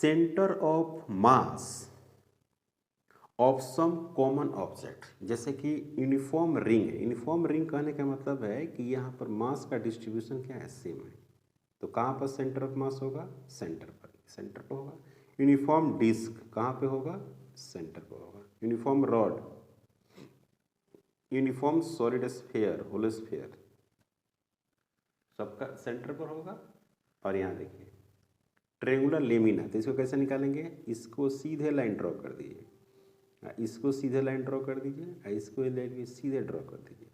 Centre of mass of some common object, जैसे कि uniform ring है। यूनिफॉर्म रिंग कहने का मतलब है कि यहाँ पर मास का डिस्ट्रीब्यूशन क्या है, सेम है। तो कहाँ पर सेंटर ऑफ मास होगा, सेंटर पर होगा। यूनिफॉर्म डिस्क कहाँ पे होगा, सेंटर पर होगा। Uniform rod, uniform solid sphere, hollow sphere, सबका सेंटर पर होगा। और यहाँ देखिए ट्रेंगुलर लेमिना, तो इसको कैसे निकालेंगे, इसको सीधे लाइन ड्रॉ कर दीजिए, इसको सीधे लाइन ड्रॉ कर दीजिए, इसको लेके सीधे ड्रॉ कर दीजिए,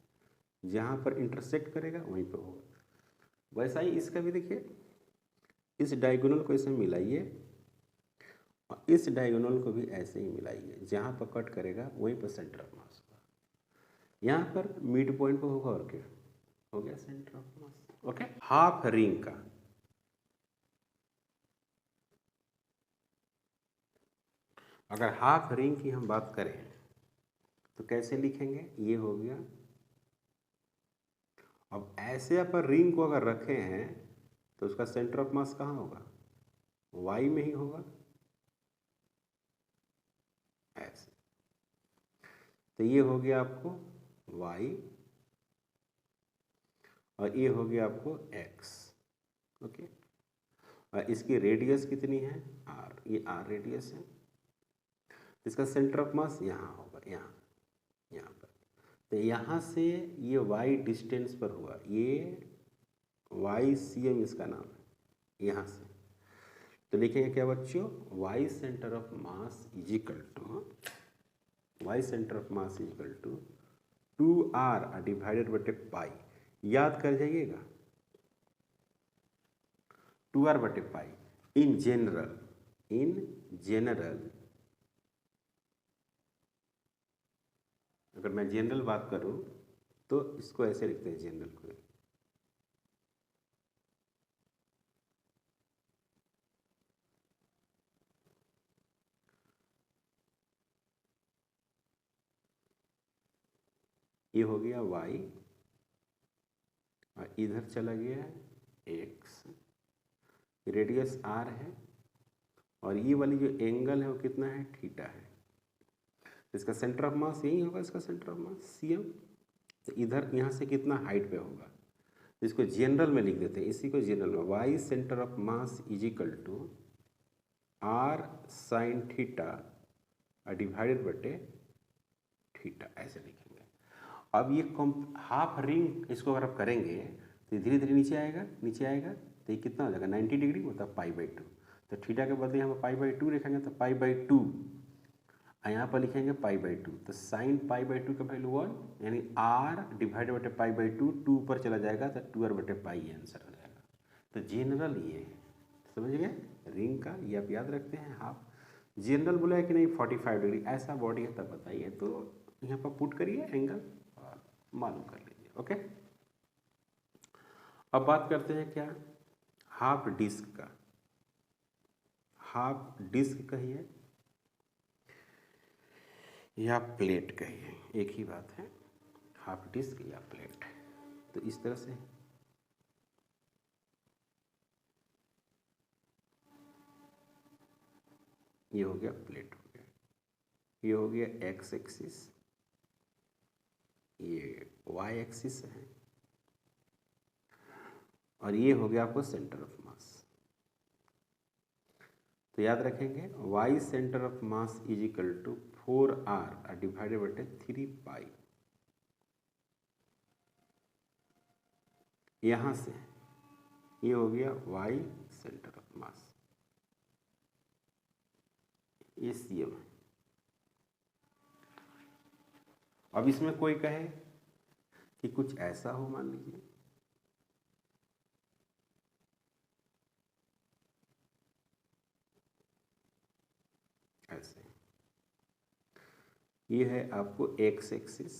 जहाँ पर इंटरसेक्ट करेगा वहीं पर होगा। वैसा ही इसका भी देखिए, इस डायगोनल को ऐसे मिलाइए और इस डायगोनल को भी ऐसे ही मिलाइए, जहाँ पर कट करेगा वहीं पर सेंटर ऑफ मास होगा। यहाँ पर मिड पॉइंट पर होगा और क्या हो गया, centre of mass. Okay, half ring का अगर हाफ रिंग की हम बात करें तो कैसे लिखेंगे, ये हो गया। अब ऐसे अपन रिंग को अगर रखे हैं तो उसका सेंटर ऑफ मास कहाँ होगा, वाई में ही होगा, ऐसे। तो ये हो गया आपको वाई और ये हो गया आपको एक्स। ओके, और इसकी रेडियस कितनी है, आर, ये आर रेडियस है। इसका सेंटर ऑफ मास यहाँ होगा, यहाँ पर। तो यहाँ से ये y डिस्टेंस पर हुआ, ये y cm इसका नाम है, यहाँ से। तो लिखेंगे क्या बच्चों, y centre of mass is equal to 2r divided बटे पाई। याद कर जाइएगा 2r बटे पाई। इन जनरल अगर मैं जनरल बात करूं तो इसको ऐसे लिखते हैं, जनरल को ये हो गया y और इधर चला गया x, रेडियस r है और ये वाली जो एंगल है वो कितना है, थीटा है। इसका सेंटर ऑफ मास यही होगा, इसका सेंटर ऑफ मास cm। तो इधर यहाँ से कितना हाइट पे होगा, इसको जनरल में लिख देते हैं, इसी को जनरल में y centre of mass is equal to r sine theta divided बटे थीटा, ऐसे लिखेंगे। अब ये हाफ रिंग इसको अगर आप करेंगे तो धीरे धीरे नीचे आएगा, तो ये कितना हो जाएगा 90 डिग्री, मतलब π/2। तो थीटा के बदले यहाँ पर π/2 लिखेंगे तो π/2, यहाँ पर लिखेंगे π/2। तो साइन π/2 का वैल्यू 1, यानी r डिवाइड बटे π/2, 2 ऊपर चला जाएगा तो 2r बटे पाई आंसर हो जाएगा। तो जनरल ये है, समझ गए रिंग का, ये आप याद रखते हैं। हाफ जनरल बोला है कि नहीं 45 डिग्री ऐसा बॉडी है तब बताइए, तो यहाँ पर पुट करिए एंगल और मालूम कर लीजिए। ओके, अब बात करते हैं क्या, हाफ डिस्क का। हाफ डिस्क कहिए या प्लेट कहिए, एक ही बात है, हाफ डिस्क या प्लेट। तो इस तरह से ये हो गया प्लेट, हो गया ये हो गया एक्स एक्सिस, ये वाई एक्सिस है और ये हो गया आपको सेंटर ऑफ मास। तो याद रखेंगे y centre of mass is equal to 4r divided बटे 3 पाई। यहाँ से ये हो गया y सेंटर ऑफ मास, ये cm है। अब इसमें कोई कहे कि कुछ ऐसा हो, मान लीजिए ऐसे, ये है आपको x एक्सिस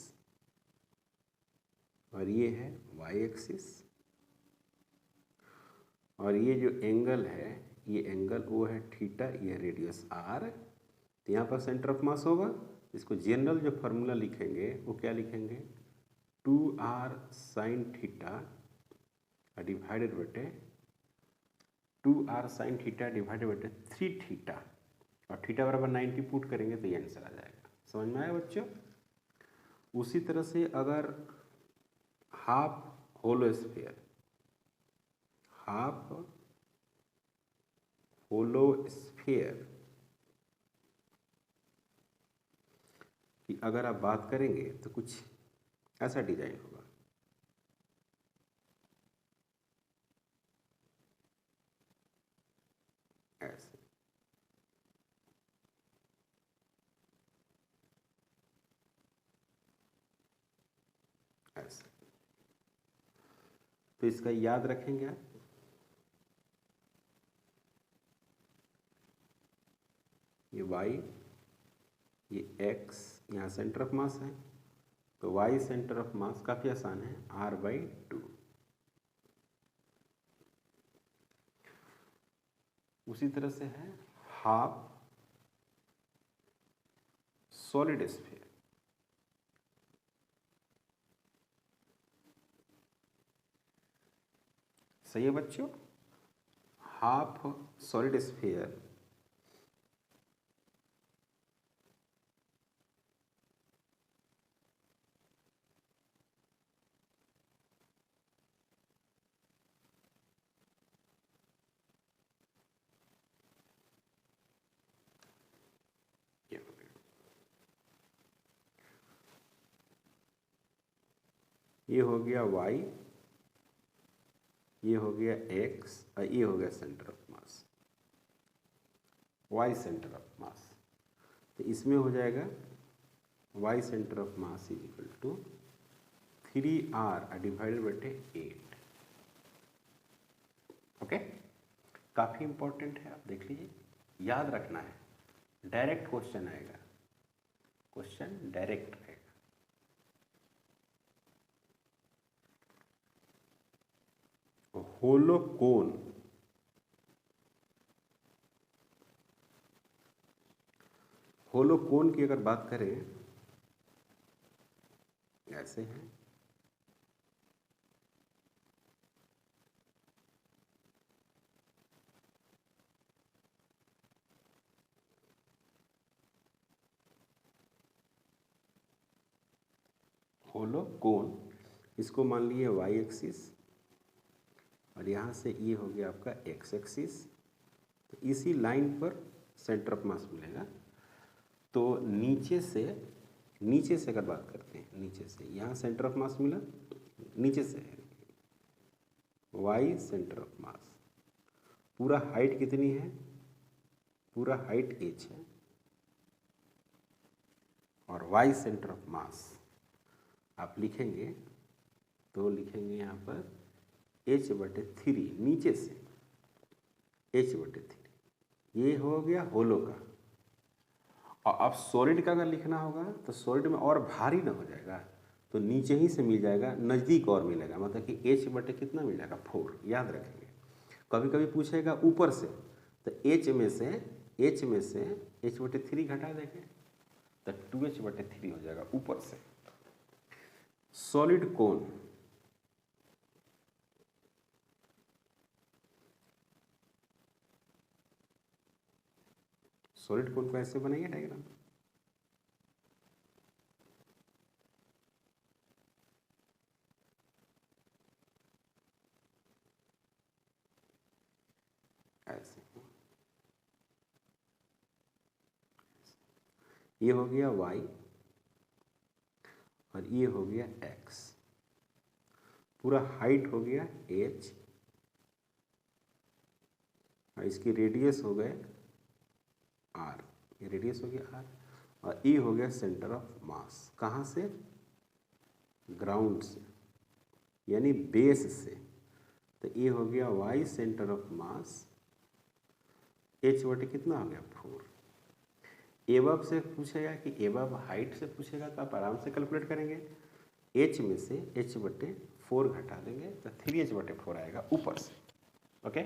और ये है y एक्सिस और ये जो एंगल है, ये एंगल वो है थीटा, ये रेडियस r। तो यहाँ पर सेंटर ऑफ मास होगा, इसको जनरल जो फार्मूला लिखेंगे वो क्या लिखेंगे, 2r साइन थीटा डिवाइडेड बटे 2r sin theta divided by 3 theta और थीटा बराबर 90 पुट करेंगे तो ये आंसर आ जाएगा। समझ में आया बच्चों? उसी तरह से अगर हाफ होलो स्फीयर की अगर आप बात करेंगे तो कुछ ऐसा डिजाइन होगा। ऐसे ऐसे तो इसका याद रखेंगे आप। ये y, ये x, यहाँ सेंटर ऑफ मास है तो y सेंटर ऑफ मास काफी आसान है r/2। उसी तरह से है हाफ सॉलिड स्फीयर। सही है बच्चों? हाफ सॉलिड स्फीयर ये हो गया y, ये हो गया x और ये हो गया centre of mass, y centre of mass. तो इसमें हो जाएगा y centre of mass is equal to 3r divided by 8। Okay, काफ़ी इंपॉर्टेंट है, आप देख लीजिए, याद रखना है, डायरेक्ट क्वेश्चन आएगा, क्वेश्चन डायरेक्ट आएगा। होलो कोन, होलो कोन की अगर बात करें ऐसे है, होलो कोन, इसको मान लिए y एक्सिस और यहाँ से ये हो गया आपका x एक्सिस। तो इसी लाइन पर सेंटर ऑफ मास मिलेगा। तो नीचे से अगर बात करते हैं, नीचे से यहाँ सेंटर ऑफ मास मिला, नीचे से है y सेंटर ऑफ मास, पूरा हाइट कितनी है, पूरा हाइट h है और y सेंटर ऑफ मास आप लिखेंगे तो लिखेंगे यहाँ पर h/3, नीचे से h/3, ये हो गया होलो का। और अब सॉलिड का अगर लिखना होगा तो सॉलिड में और भारी ना हो जाएगा तो नीचे ही से मिल जाएगा, नज़दीक और मिलेगा, मतलब कि h/ कितना मिल जाएगा 4। याद रखेंगे, कभी कभी पूछेगा ऊपर से तो h में से h/3 घटा देंगे तो 2h/3 हो जाएगा ऊपर से। सॉलिड कोन, सॉलिड कोन को ऐसे बनाइए डायग्राम, ऐसे, ये हो गया y और ये हो गया x, पूरा हाइट हो गया h और इसकी रेडियस हो गए r, ये रेडियस हो गया r और ये हो गया सेंटर ऑफ मास। कहाँ से? ग्राउंड से, यानी बेस से। तो ये हो गया y centre of mass, h/, कितना हो गया 4। एबव से पूछेगा कि एबव हाइट से पूछेगा तो आप आराम से कैलकुलेट करेंगे, h में से h/4 घटा देंगे तो 3h/4 आएगा ऊपर से। ओके।